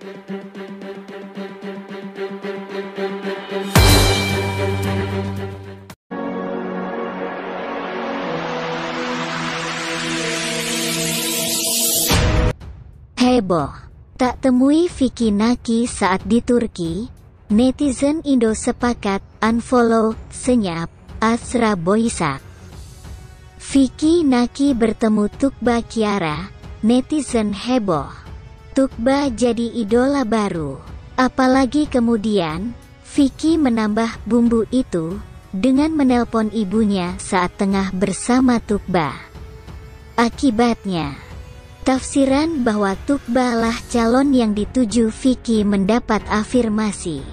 Heboh, tak temui Vicky Naki saat di Turki. Netizen Indo sepakat unfollow senyap Azra Boysak. Vicky Naki bertemu Tuqba Kiara, netizen heboh. Tuqba jadi idola baru. Apalagi kemudian, Vicky menambah bumbu itu dengan menelpon ibunya saat tengah bersama Tuqba. Akibatnya, tafsiran bahwa Tuqba lah calon yang dituju Vicky mendapat afirmasi.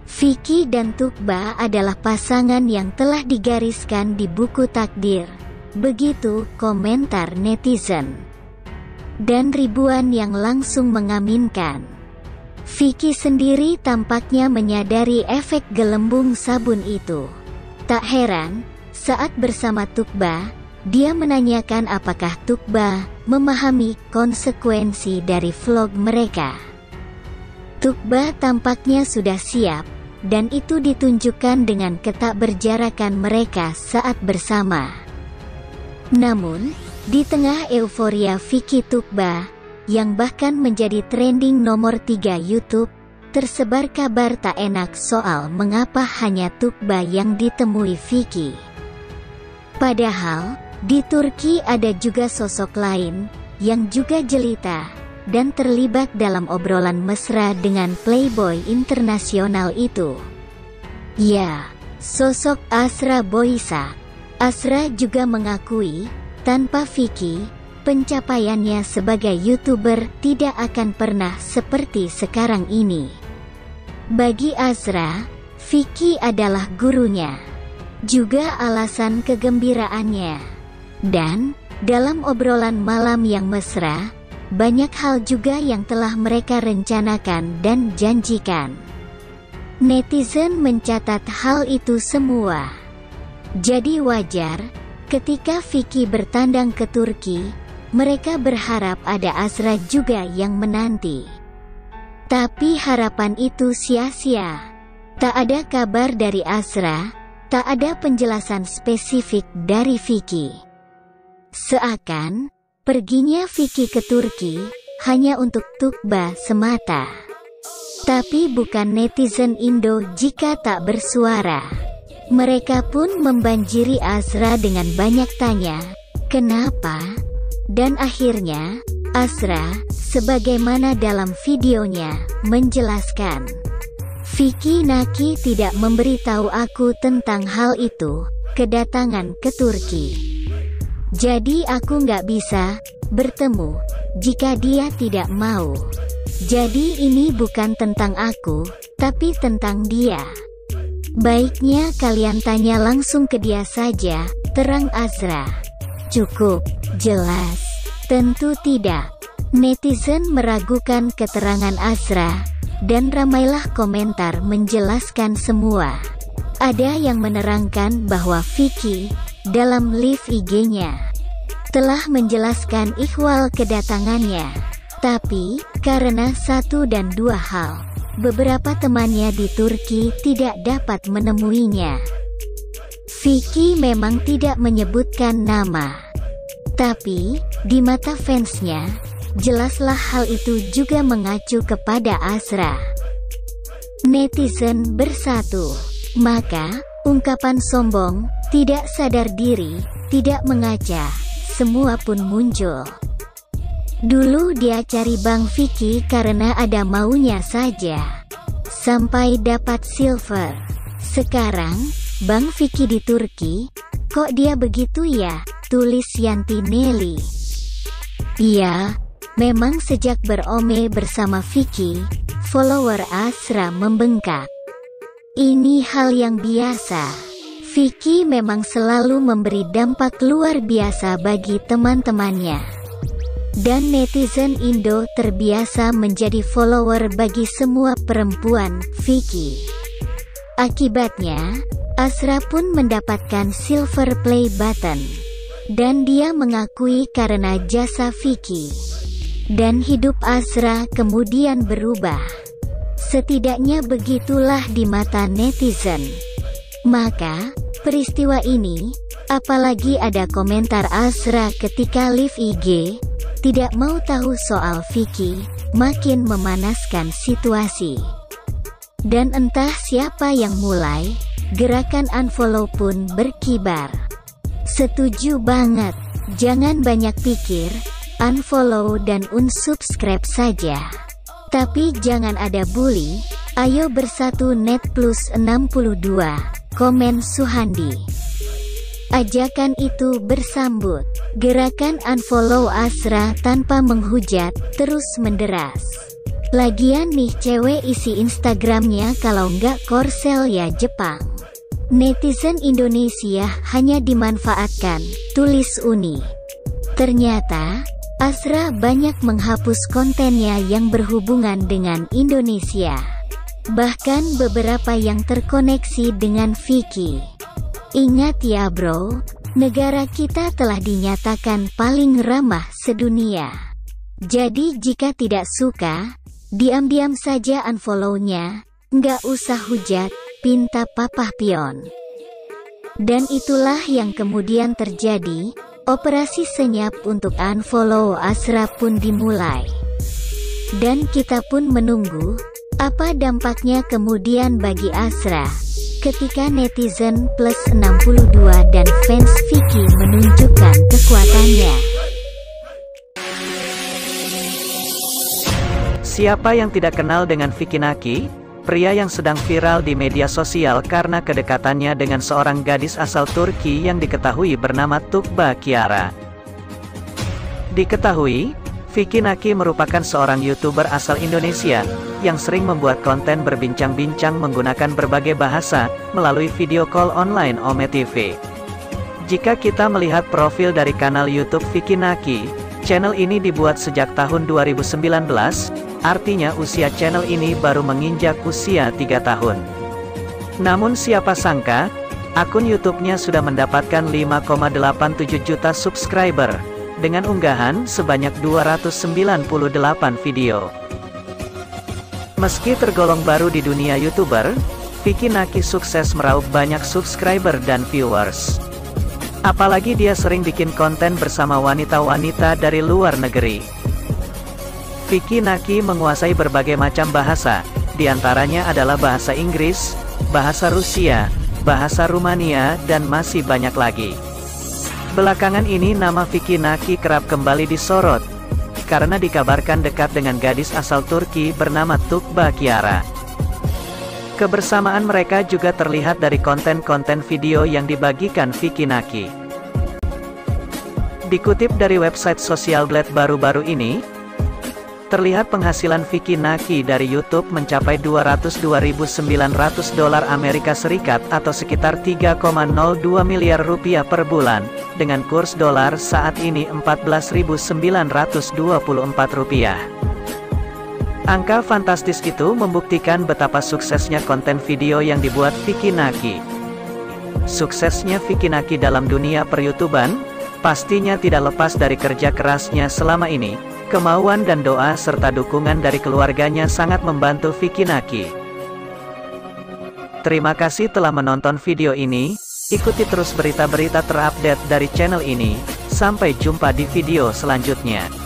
Vicky dan Tuqba adalah pasangan yang telah digariskan di buku takdir. Begitu komentar netizen. Dan ribuan yang langsung mengaminkan. Vicky sendiri tampaknya menyadari efek gelembung sabun itu. Tak heran, saat bersama Tuqba, dia menanyakan apakah Tuqba memahami konsekuensi dari vlog mereka. Tuqba tampaknya sudah siap, dan itu ditunjukkan dengan ketak berjarakan mereka saat bersama. Namun, di tengah euforia Vicky Tuqba, yang bahkan menjadi trending nomor 3 YouTube, tersebar kabar tak enak soal mengapa hanya Tuqba yang ditemui Vicky. Padahal, di Turki ada juga sosok lain, yang juga jelita, dan terlibat dalam obrolan mesra dengan playboy internasional itu. Ya, sosok Azra Boysak. Azra juga mengakui, tanpa Vicky, pencapaiannya sebagai YouTuber tidak akan pernah seperti sekarang ini. Bagi Azra, Vicky adalah gurunya, juga alasan kegembiraannya. Dan, dalam obrolan malam yang mesra, banyak hal juga yang telah mereka rencanakan dan janjikan. Netizen mencatat hal itu semua. Jadi wajar, ketika Vicky bertandang ke Turki, mereka berharap ada Azra juga yang menanti. Tapi harapan itu sia-sia. Tak ada kabar dari Azra, tak ada penjelasan spesifik dari Vicky. Seakan, perginya Vicky ke Turki, hanya untuk Tuqba semata. Tapi bukan netizen Indo jika tak bersuara. Mereka pun membanjiri Azra dengan banyak tanya, kenapa? Dan akhirnya, Azra, sebagaimana dalam videonya, menjelaskan, Vicky Naki tidak memberitahu aku tentang hal itu, kedatangan ke Turki. Jadi aku nggak bisa bertemu, jika dia tidak mau. Jadi ini bukan tentang aku, tapi tentang dia. Baiknya kalian tanya langsung ke dia saja, terang Azra. Cukup, jelas. Tentu tidak. Netizen meragukan keterangan Azra, dan ramailah komentar menjelaskan semua. Ada yang menerangkan bahwa Vicky, dalam live IG-nya, telah menjelaskan ihwal kedatangannya. Tapi, karena satu dan dua hal, beberapa temannya di Turki tidak dapat menemuinya. Vicky memang tidak menyebutkan nama. Tapi, di mata fansnya, jelaslah hal itu juga mengacu kepada Azra. Netizen bersatu. Maka, ungkapan sombong, tidak sadar diri, tidak mengaca, semua pun muncul. Dulu dia cari Bang Vicky karena ada maunya saja. Sampai dapat silver. Sekarang, Bang Vicky di Turki, kok dia begitu ya? Tulis Yanti Nelly. Iya, memang sejak berome bersama Vicky, follower Azra membengkak. Ini hal yang biasa. Vicky memang selalu memberi dampak luar biasa bagi teman-temannya. Dan netizen Indo terbiasa menjadi follower bagi semua perempuan Vicky. Akibatnya, Azra pun mendapatkan silver play button. Dan dia mengakui karena jasa Vicky. Dan hidup Azra kemudian berubah. Setidaknya begitulah di mata netizen. Maka, peristiwa ini, apalagi ada komentar Azra ketika live IG, tidak mau tahu soal Vicky, makin memanaskan situasi. Dan entah siapa yang mulai, gerakan unfollow pun berkibar. Setuju banget, jangan banyak pikir, unfollow dan unsubscribe saja. Tapi jangan ada bully, ayo bersatu net plus 62, komen Suhandi. Ajakan itu bersambut, gerakan unfollow Azra tanpa menghujat, terus menderas. Lagian nih cewek isi Instagramnya kalau nggak Korsel ya Jepang. Netizen Indonesia hanya dimanfaatkan, tulis Uni. Ternyata, Azra banyak menghapus kontennya yang berhubungan dengan Indonesia. Bahkan beberapa yang terkoneksi dengan Vicky. Ingat ya bro, negara kita telah dinyatakan paling ramah sedunia. Jadi jika tidak suka, diam-diam saja unfollow-nya, nggak usah hujat, pinta papah pion. Dan itulah yang kemudian terjadi, operasi senyap untuk unfollow Azra pun dimulai. Dan kita pun menunggu, apa dampaknya kemudian bagi Azra, ketika netizen plus 62 dan fans Vicky menunjukkan kekuatannya. Siapa yang tidak kenal dengan Vicky Naki? Pria yang sedang viral di media sosial karena kedekatannya dengan seorang gadis asal Turki yang diketahui bernama Tuğba Kiara. Diketahui, Vicky Naki merupakan seorang YouTuber asal Indonesia, yang sering membuat konten berbincang-bincang menggunakan berbagai bahasa, melalui video call online Ome TV. Jika kita melihat profil dari kanal YouTube Vicky Naki, channel ini dibuat sejak tahun 2019, artinya usia channel ini baru menginjak usia 3 tahun. Namun siapa sangka, akun YouTube-nya sudah mendapatkan 5,87 juta subscriber, dengan unggahan sebanyak 298 video. Meski tergolong baru di dunia YouTuber, Vicky Naki sukses meraup banyak subscriber dan viewers. Apalagi dia sering bikin konten bersama wanita-wanita dari luar negeri. Vicky Naki menguasai berbagai macam bahasa, diantaranya adalah bahasa Inggris, bahasa Rusia, bahasa Rumania, dan masih banyak lagi. Belakangan ini nama Vicky Naki kerap kembali disorot, karena dikabarkan dekat dengan gadis asal Turki bernama Tuğba Kiara. Kebersamaan mereka juga terlihat dari konten-konten video yang dibagikan Vicky Naki. Dikutip dari website Social Blade baru-baru ini, terlihat penghasilan Vicky Naki dari YouTube mencapai $202.900 Amerika Serikat atau sekitar 3,02 miliar rupiah per bulan, dengan kurs dolar saat ini Rp14.924. Angka fantastis itu membuktikan betapa suksesnya konten video yang dibuat Vicky Naki. Suksesnya Vicky Naki dalam dunia per-YouTuban, pastinya tidak lepas dari kerja kerasnya selama ini. Kemauan dan doa serta dukungan dari keluarganya sangat membantu Vicky Naki. Terima kasih telah menonton video ini, ikuti terus berita-berita terupdate dari channel ini, sampai jumpa di video selanjutnya.